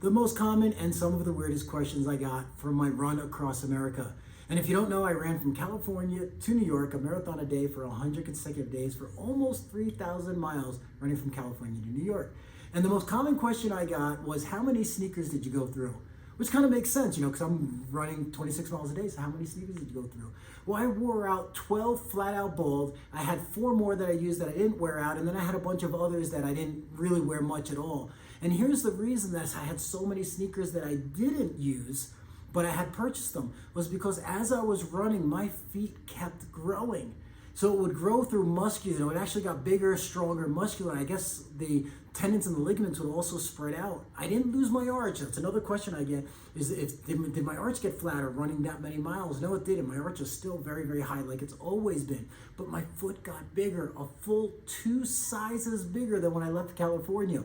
The most common and some of the weirdest questions I got from my run across America. And if you don't know, I ran from California to New York, a marathon a day for 100 consecutive days for almost 3,000 miles running from California to New York. And the most common question I got was, how many sneakers did you go through? Which kind of makes sense, because I'm running 26 miles a day, so how many sneakers did you go through? Well, I wore out 12 flat out bald. I had 4 more that I used that I didn't wear out, and then I had a bunch of others that I didn't really wear much at all. And here's the reason that I had so many sneakers that I didn't use, but I had purchased them, was because as I was running, my feet kept growing. So it would grow through muscular, it actually got bigger, stronger, muscular. I guess the tendons and the ligaments would also spread out. I didn't lose my arch. That's another question I get, is did my arch get flatter running that many miles? No, it didn't. My arch is still very, very high, like it's always been. But my foot got bigger, a full 2 sizes bigger than when I left California.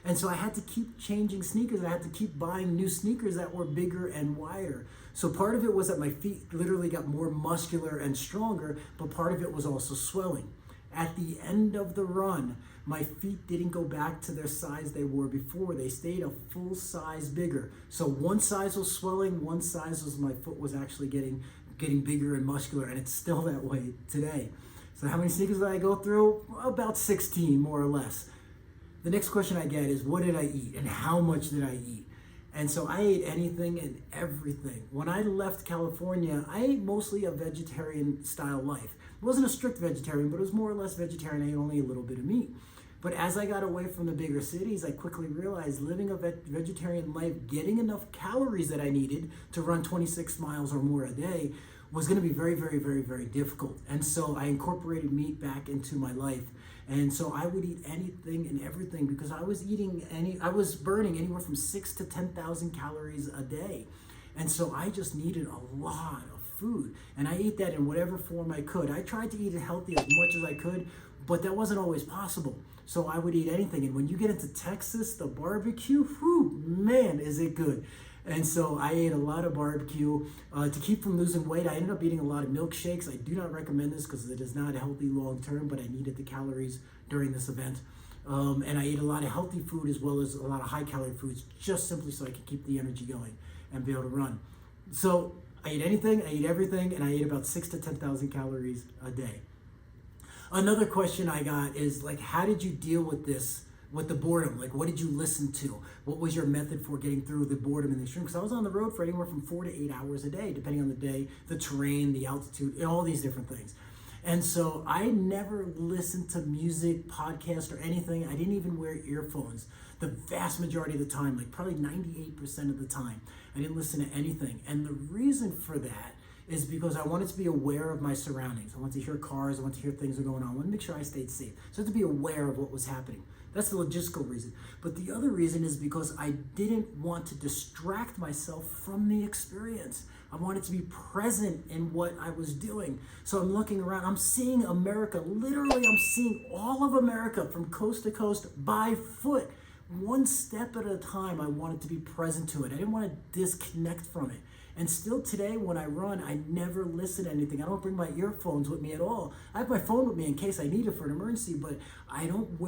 And so I had to keep changing sneakers. I had to keep buying new sneakers that were bigger and wider. So part of it was that my feet literally got more muscular and stronger, but part of it was also swelling. At the end of the run, my feet didn't go back to their size they were before. They stayed a full size bigger. So one size was swelling, one size was my foot was actually getting bigger and muscular, and it's still that way today. So how many sneakers did I go through? About 16, more or less. The next question I get is, what did I eat and how much did I eat? And so I ate anything and everything. When I left California, I ate mostly a vegetarian style life. It wasn't a strict vegetarian, but it was more or less vegetarian. I ate only a little bit of meat. But as I got away from the bigger cities, I quickly realized living a vegetarian life, getting enough calories that I needed to run 26 miles or more a day was going to be very, very, very, very difficult. And so I incorporated meat back into my life. And so I would eat anything and everything because I was burning anywhere from 6,000 to 10,000 calories a day. And so I just needed a lot of food. And I ate that in whatever form I could. I tried to eat it healthy as much as I could, but that wasn't always possible. So I would eat anything. And when you get into Texas, the barbecue, whew, man, is it good. And so I ate a lot of barbecue. To keep from losing weight, I ended up eating a lot of milkshakes. I do not recommend this because it is not healthy long term, but I needed the calories during this event. And I ate a lot of healthy food as well as a lot of high calorie foods, just simply so I could keep the energy going and be able to run. So I ate anything, I ate everything, and I ate about 6,000 to 10,000 calories a day. Another question I got is, like, how did you deal with this? With the boredom, like what did you listen to? What was your method for getting through the boredom in the extreme? Because I was on the road for anywhere from 4 to 8 hours a day, depending on the day, the terrain, the altitude, and all these different things. And so I never listened to music, podcast, or anything. I didn't even wear earphones the vast majority of the time, like probably 98% of the time. I didn't listen to anything. And the reason for that is because I wanted to be aware of my surroundings. I wanted to hear cars, I wanted to hear things that were going on. I wanted to make sure I stayed safe. So I had to be aware of what was happening. That's the logistical reason. But the other reason is because I didn't want to distract myself from the experience. I wanted to be present in what I was doing. So I'm looking around, I'm seeing America. Literally, I'm seeing all of America from coast to coast by foot. One step at a time, I wanted to be present to it. I didn't want to disconnect from it. And still today, when I run, I never listen to anything. I don't bring my earphones with me at all. I have my phone with me in case I need it for an emergency, but I don't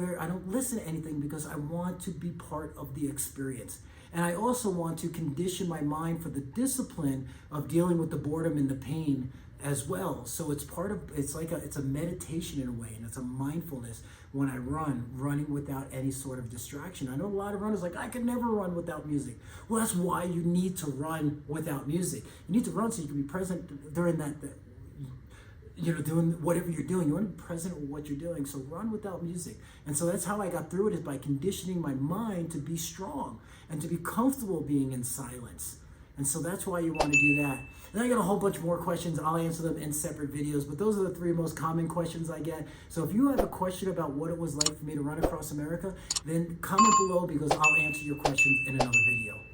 listen to anything because I want to be part of the experience. And I also want to condition my mind for the discipline of dealing with the boredom and the pain as well. So it's a meditation in a way, and it's a mindfulness when I running without any sort of distraction. I know a lot of runners like, I could never run without music. Well, that's why you need to run without music. You need to run so you can be present during that doing whatever you're doing. You want to be present with what you're doing. So run without music. And so that's how I got through it, is by conditioning my mind to be strong and to be comfortable being in silence. And so that's why you want to do that. And I got a whole bunch more questions. I'll answer them in separate videos, but those are the 3 most common questions I get. So if you have a question about what it was like for me to run across America, then comment below because I'll answer your questions in another video.